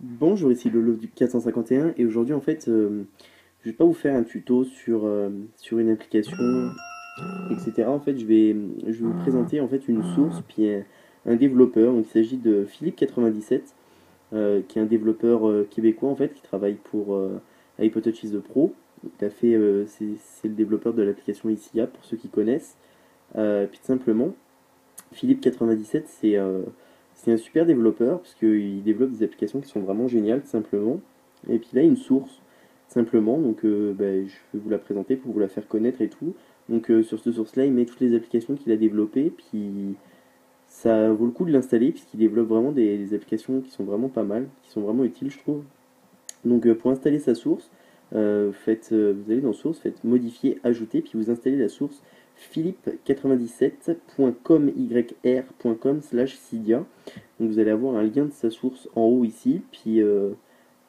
Bonjour, ici Lolo du 451 et aujourd'hui en fait je vais pas vous faire un tuto sur une application etc. En fait je vais vous présenter en fait une source puis un développeur. Donc il s'agit de Philippe 97 qui est un développeur québécois en fait qui travaille pour iPodTouch is the Pro. Il a fait c'est le développeur de l'application ICIA pour ceux qui connaissent. Puis tout simplement Philippe 97 c'est un super développeur parce qu'il développe des applications qui sont vraiment géniales tout simplement. Et puis là, une source simplement, donc je vais vous la présenter pour vous la faire connaître et tout. Donc sur cette source-là, il met toutes les applications qu'il a développées, puis ça vaut le coup de l'installer puisqu'il développe vraiment des applications qui sont vraiment pas mal, qui sont vraiment utiles, je trouve. Donc pour installer sa source, vous allez dans source, faites modifier, ajouter, puis vous installez la source philippe97.comyr.com/cydia. Donc vous allez avoir un lien de sa source en haut ici, puis vous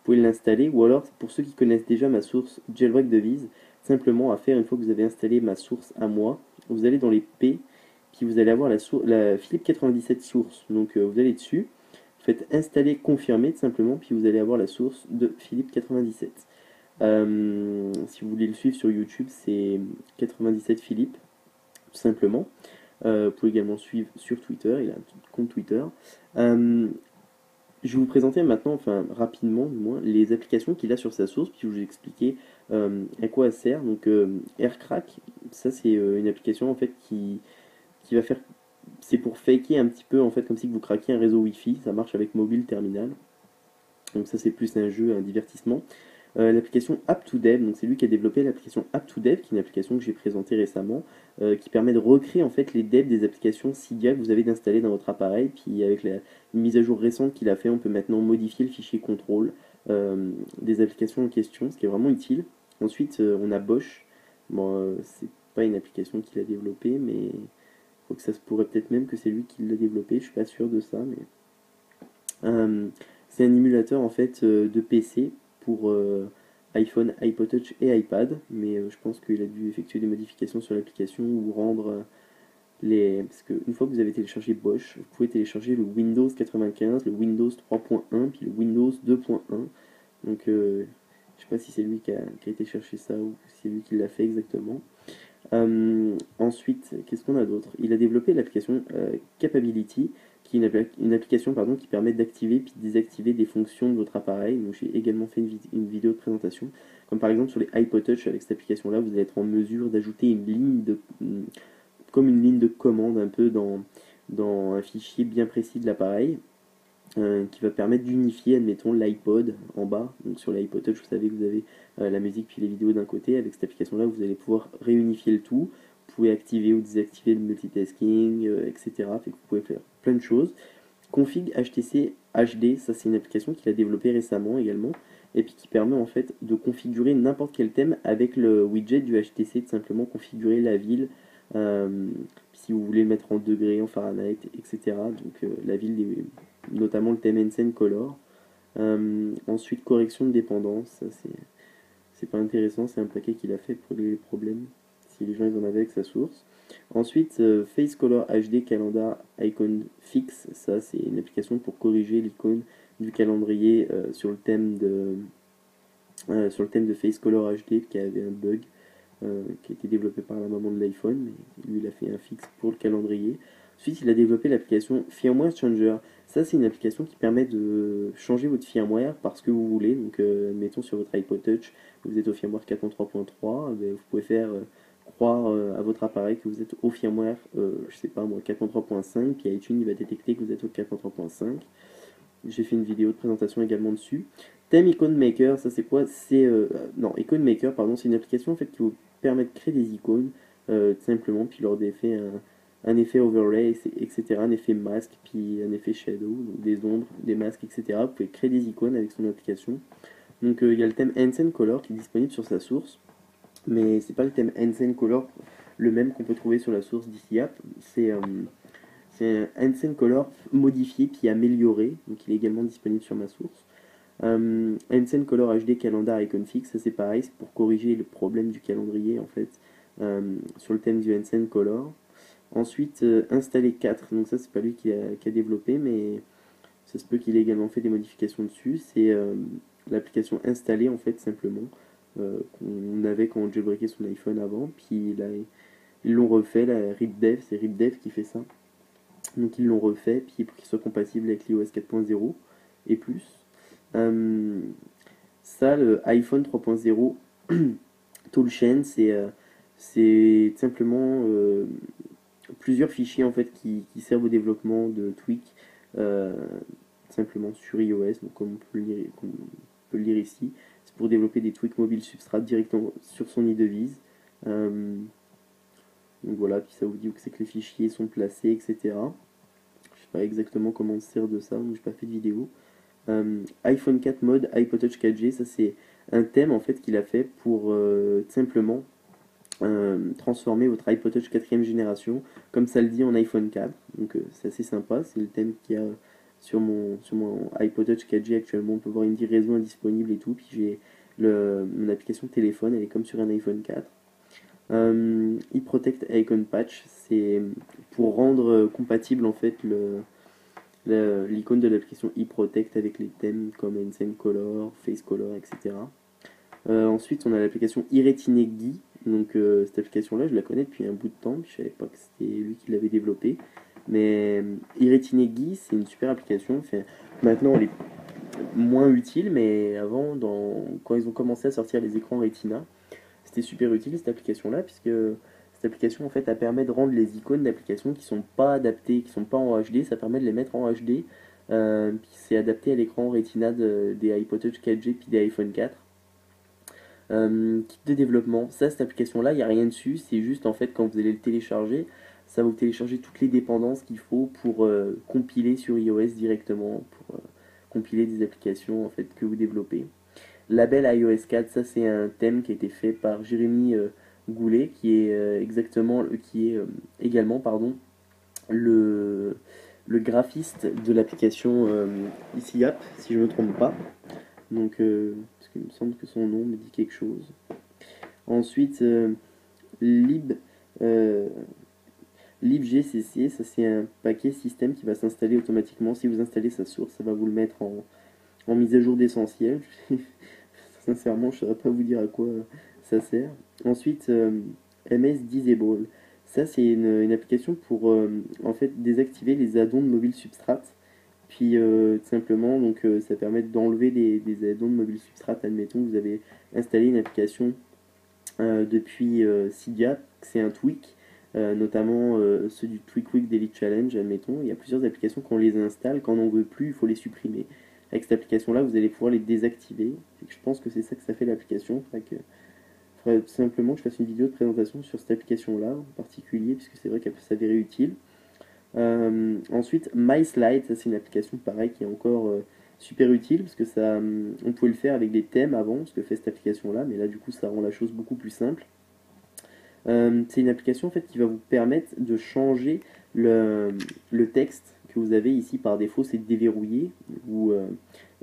pouvez l'installer, ou alors pour ceux qui connaissent déjà ma source jailbreak devise, simplement à faire une fois que vous avez installé ma source à moi, vous allez dans les P, puis vous allez avoir la Philippe 97 source. Donc vous allez dessus, vous faites installer, confirmer tout simplement, puis vous allez avoir la source de Philippe 97. Si vous voulez le suivre sur YouTube, c'est 97 Philippe, tout simplement. Vous pouvez également suivre sur Twitter, il a un compte Twitter. Euh, je vais vous présenter maintenant, enfin rapidement du moins, les applications qu'il a sur sa source, puis je vais vous expliquer à quoi elle sert. Donc AirCrack, ça c'est une application en fait qui va faire, c'est pour faker un petit peu en fait comme si vous craquiez un réseau Wi-Fi. Ça marche avec mobile terminal. Donc ça c'est plus un jeu, un divertissement. L'application App2Dev, donc c'est lui qui a développé l'application App2Dev, qui est une application que j'ai présentée récemment, qui permet de recréer en fait les devs des applications Cydia que vous avez d'installer dans votre appareil. Puis avec la mise à jour récente qu'il a fait, on peut maintenant modifier le fichier contrôle des applications en question, ce qui est vraiment utile. Ensuite, on a Bosch. Bon, c'est pas une application qu'il a développée, mais faut que ça se pourrait peut-être même que c'est lui qui l'a développé. Je suis pas sûr de ça, mais euh, c'est un émulateur en fait de PC pour iPhone, iPod Touch et iPad, mais je pense qu'il a dû effectuer des modifications sur l'application ou rendre les. Parce qu'une fois que vous avez téléchargé Bosch, vous pouvez télécharger le Windows 95, le Windows 3.1, puis le Windows 2.1. Donc je sais pas si c'est lui qui a été chercher ça ou si c'est lui qui l'a fait exactement. Ensuite, qu'est-ce qu'on a d'autre? Il a développé l'application Capability, qui est une application pardon, qui permet d'activer puis de désactiver des fonctions de votre appareil. Donc j'ai également fait une vidéo de présentation. Comme par exemple sur les iPod Touch, avec cette application-là, vous allez être en mesure d'ajouter comme une ligne de commande un peu dans un fichier bien précis de l'appareil. Qui va permettre d'unifier, admettons, l'iPod en bas. Donc sur l'iPod Touch, vous savez que vous avez la musique puis les vidéos d'un côté. Avec cette application-là, vous allez pouvoir réunifier le tout. Vous pouvez activer ou désactiver le multitasking, etc. Fait que vous pouvez faire plein de choses. Config HTC HD, ça c'est une application qu'il a développée récemment également, et puis qui permet en fait de configurer n'importe quel thème avec le widget du HTC, de simplement configurer la ville, euh, si vous voulez le mettre en degrés, en Fahrenheit, etc. Donc la ville, notamment le thème Ensign Color. Ensuite, correction de dépendance, ça c'est pas intéressant, c'est un paquet qu'il a fait pour régler les problèmes, si les gens ils en avaient avec sa source. Ensuite, Face Color HD Calendar Icon Fix, ça c'est une application pour corriger l'icône du calendrier sur le thème de Face Color HD qui avait un bug qui a été développé par la maman de l'iPhone, mais lui il a fait un fixe pour le calendrier. Ensuite, il a développé l'application Firmware Changer. Ça, c'est une application qui permet de changer votre firmware parce que vous voulez. Donc, mettons sur votre iPod Touch, vous êtes au firmware 4.3.3, vous pouvez faire croire à votre appareil que vous êtes au firmware, je sais pas moi, 4.3.5, puis iTunes il va détecter que vous êtes au 4.3.5. J'ai fait une vidéo de présentation également dessus. Theme Icon Maker, ça c'est quoi? Non, Icon Maker, pardon, c'est une application en fait qui vous permet de créer des icônes tout simplement, puis leur d'effet un effet overlay, etc., un effet masque, puis un effet shadow, donc des ombres, des masques, etc. Vous pouvez créer des icônes avec son application. Donc il y a le thème Ensign Color qui est disponible sur sa source, mais c'est pas le thème Ensign Color le même qu'on peut trouver sur la source d'ici App. C'est un Ensign Color modifié puis amélioré, donc il est également disponible sur ma source. Ensign Color HD Calendar Icon Fix, ça c'est pareil, c'est pour corriger le problème du calendrier en fait, sur le thème du Ensign Color. Ensuite, installer 4, donc ça c'est pas lui qui a développé, mais ça se peut qu'il ait également fait des modifications dessus. C'est l'application installée en fait simplement qu'on avait quand on jailbreakait son iPhone avant. Puis là, ils l'ont refait, la RipDev, c'est RipDev qui fait ça. Donc ils l'ont refait, puis pour qu'il soit compatible avec l'iOS 4.0 et plus. Euh, Ça, le iPhone 3.0 Toolchain, c'est simplement plusieurs fichiers en fait qui servent au développement de Tweak euh, simplement sur iOS, donc comme on peut le lire ici. C'est pour développer des tweaks mobiles Substrat directement sur son nid de vise. Donc voilà, puis ça vous dit où c'est que les fichiers sont placés, etc. Je sais pas exactement comment on se sert de ça, donc j'ai pas fait de vidéo. iPhone 4 mode iPod Touch 4G, ça c'est un thème en fait qu'il a fait pour simplement transformer votre iPod Touch 4ème génération, comme ça le dit en iPhone 4. Donc c'est assez sympa, c'est le thème qu'il y a sur mon iPod Touch 4G actuellement. On peut voir une réseau indisponible et tout, puis j'ai mon application téléphone, elle est comme sur un iPhone 4. eProtect Icon Patch, c'est pour rendre compatible en fait l'icône de l'application eProtect avec les thèmes comme Ensign Color, Face Color, etc. Ensuite, on a l'application iRetinegui. Donc, cette application-là, je la connais depuis un bout de temps. Je savais pas que c'était lui qui l'avait développée. Mais iRetinegui, c'est une super application. Enfin, maintenant, elle est moins utile, mais avant, quand ils ont commencé à sortir les écrans Retina, c'était super utile cette application-là, puisque cette application, en fait, elle permet de rendre les icônes d'applications qui sont pas adaptées, qui sont pas en HD, ça permet de les mettre en HD. Puis c'est adapté à l'écran Retina des iPod Touch 4G puis des iPhone 4. Kit de développement, ça, cette application-là, il n'y a rien dessus, c'est juste en fait quand vous allez le télécharger, ça va vous télécharger toutes les dépendances qu'il faut pour compiler sur iOS directement, pour compiler des applications en fait que vous développez. Label iOS 4, ça c'est un thème qui a été fait par Jérémy Goulet, qui est également pardon, le, le graphiste de l'application Easy App, si je ne me trompe pas. Donc, parce qu'il me semble que son nom me dit quelque chose. Ensuite, lib, euh, libgcc, ça c'est un paquet système qui va s'installer automatiquement. Si vous installez sa source, ça va vous le mettre en mise à jour d'essentiel. Sincèrement, je ne saurais pas vous dire à quoi ça sert. Ensuite, MS Disable. Ça, c'est une application pour en fait désactiver les add-ons de mobile substrat. Puis tout simplement, donc, ça permet d'enlever des add-ons de mobile substrat. Admettons que vous avez installé une application depuis Cydia, c'est un tweak, notamment ceux du TweakWeek Daily Challenge, admettons. Il y a plusieurs applications qu'on les installe, quand on n'en veut plus, il faut les supprimer. Avec cette application-là, vous allez pouvoir les désactiver. Je pense que c'est ça que ça fait l'application. Il faudrait tout simplement que je fasse une vidéo de présentation sur cette application-là en particulier, puisque c'est vrai qu'elle peut s'avérer utile. Ensuite, MySlide, ça c'est une application pareil qui est encore super utile parce que ça, on pouvait le faire avec des thèmes avant, ce que fait cette application-là, mais là du coup ça rend la chose beaucoup plus simple. C'est une application en fait qui va vous permettre de changer le texte que vous avez ici par défaut, c'est déverrouiller ou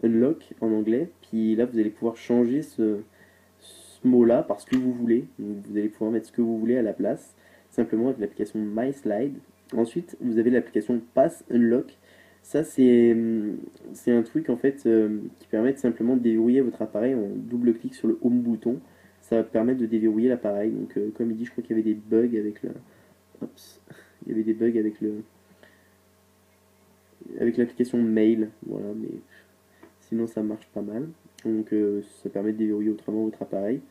unlock en anglais. Puis là vous allez pouvoir changer ce mot-là par ce que vous voulez. Donc, vous allez pouvoir mettre ce que vous voulez à la place, simplement avec l'application MySlide. Ensuite, vous avez l'application Pass Unlock. Ça, c'est un truc en fait qui permet de simplement de déverrouiller votre appareil en double-clic sur le home bouton. Ça va permettre de déverrouiller l'appareil. Donc, comme il dit, je crois qu'il y avait des bugs avec le. Oups. Il y avait des bugs avec l'application Mail. Voilà, mais sinon ça marche pas mal. Donc, ça permet de déverrouiller autrement votre appareil.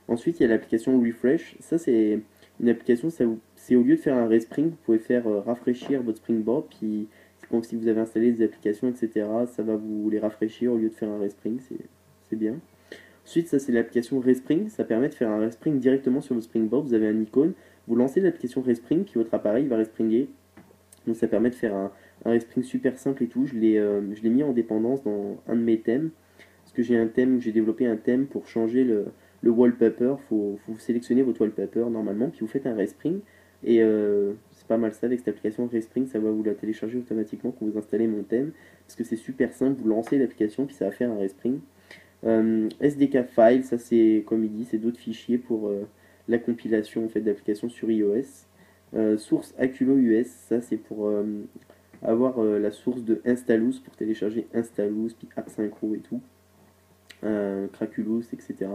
Ensuite, il y a l'application Refresh. Ça, c'est une application, c'est au lieu de faire un respring, vous pouvez faire rafraîchir votre springboard, puis c'est comme si vous avez installé des applications, etc. Ça va vous les rafraîchir au lieu de faire un respring, c'est bien. Ensuite, ça c'est l'application Respring, ça permet de faire un respring directement sur votre springboard. Vous avez un icône, vous lancez l'application Respring, puis votre appareil va respringer. Donc ça permet de faire un respring super simple et tout. Je l'ai mis en dépendance dans un de mes thèmes, parce que j'ai développé un thème pour changer le wallpaper. Faut sélectionner votre wallpaper normalement, puis vous faites un respring. Et c'est pas mal ça avec cette application Respring, ça va vous la télécharger automatiquement quand vous installez mon thème, parce que c'est super simple, vous lancez l'application, puis ça va faire un respring. SDK File, ça c'est comme il dit, c'est d'autres fichiers pour la compilation en fait, d'applications sur iOS. Source Aculo US, ça c'est pour avoir la source de Instaloos pour télécharger Instaloos, puis App Synchro et tout, Craculous, etc.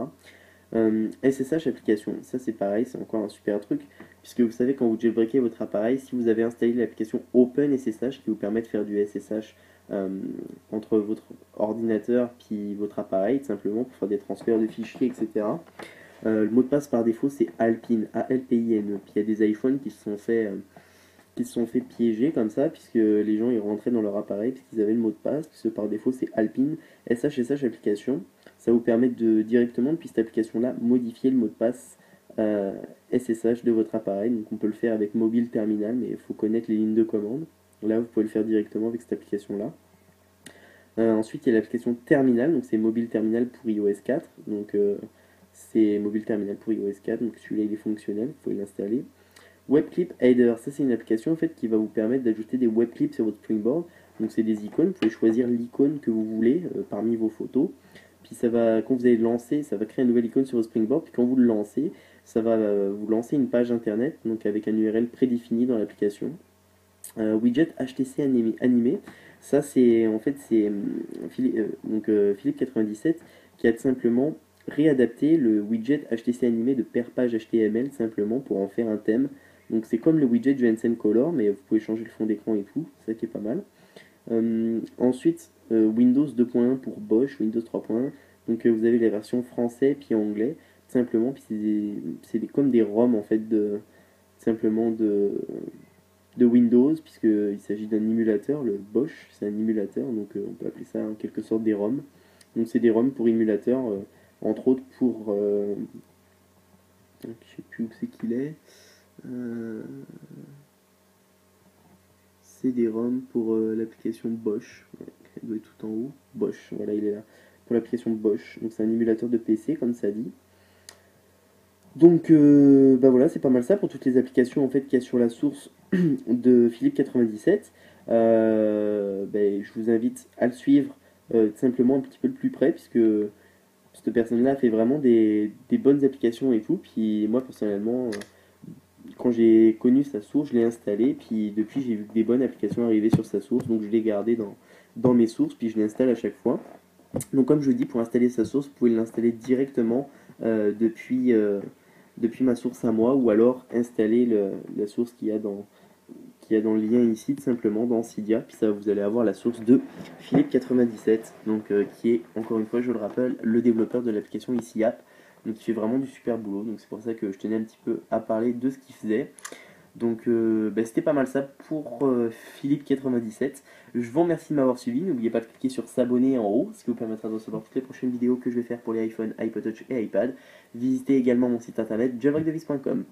SSH application, ça c'est pareil, c'est encore un super truc, puisque vous savez quand vous jailbreakez votre appareil, si vous avez installé l'application OpenSSH qui vous permet de faire du SSH euh, entre votre ordinateur puis votre appareil, tout simplement pour faire des transferts de fichiers, etc. Le mot de passe par défaut c'est Alpine, A-L-P-I-N-E, puis il y a des iPhones qui se sont fait piéger comme ça, puisque les gens ils rentraient dans leur appareil puisqu'ils avaient le mot de passe, puisque par défaut c'est Alpine, SSH application. Ça vous permet de directement, depuis cette application-là, modifier le mot de passe SSH de votre appareil. Donc on peut le faire avec mobile terminal, mais il faut connaître les lignes de commande. Là, vous pouvez le faire directement avec cette application-là. Ensuite, il y a l'application Terminal, donc c'est mobile terminal pour iOS 4. Donc c'est mobile terminal pour iOS 4, donc celui-là il est fonctionnel, vous pouvez l'installer. WebClip Header, ça c'est une application en fait qui va vous permettre d'ajouter des webclips sur votre Springboard. Donc c'est des icônes, vous pouvez choisir l'icône que vous voulez parmi vos photos. Puis ça va, quand vous allez le lancer, ça va créer une nouvelle icône sur votre Springboard. Puis quand vous le lancez, ça va vous lancer une page internet, donc avec un URL prédéfini dans l'application. Widget HTC animé, ça c'est en fait c'est Philippe 97 qui a tout simplement réadapté le widget HTC animé de page HTML simplement pour en faire un thème. Donc c'est comme le widget du Ensign Color, mais vous pouvez changer le fond d'écran et tout, c'est ça qui est pas mal. Ensuite, Windows 2.1 pour Bosch, Windows 3.1. Donc vous avez les versions français puis anglais, simplement. Puis comme des ROM en fait simplement de Windows, puisqu'il s'agit d'un émulateur. Le Bosch, c'est un émulateur, donc on peut appeler ça en quelque sorte des ROM. Donc c'est des ROM pour émulateurs, entre autres pour je sais plus où c'est qu'il est. CD-ROM pour l'application Bosch. Ouais, il doit être tout en haut. Bosch, voilà, il est là. Pour l'application Bosch. Donc c'est un émulateur de PC, comme ça dit. Donc bah voilà, c'est pas mal ça pour toutes les applications en fait qu'il y a sur la source de Philippe 97. Je vous invite à le suivre simplement un petit peu de plus près, puisque cette personne-là fait vraiment des bonnes applications et tout. Puis moi personnellement, quand j'ai connu sa source, je l'ai installé, puis depuis j'ai vu des bonnes applications arriver sur sa source, donc je l'ai gardé dans mes sources, puis je l'installe à chaque fois. Donc comme je vous dis, pour installer sa source, vous pouvez l'installer directement depuis ma source à moi, ou alors installer la source qu'il y a dans le lien ici, tout simplement dans Cydia, puis ça vous allez avoir la source de Philippe 97, donc qui est, encore une fois, je le rappelle, le développeur de l'application Ici App, donc il fait vraiment du super boulot, donc c'est pour ça que je tenais un petit peu à parler de ce qu'il faisait. Donc c'était pas mal ça pour Philippe 97. Je vous remercie de m'avoir suivi. N'oubliez pas de cliquer sur s'abonner en haut, ce qui vous permettra de recevoir toutes les prochaines vidéos que je vais faire pour les iPhone, iPod Touch et iPad. Visitez également mon site internet jailbreakdevice.com.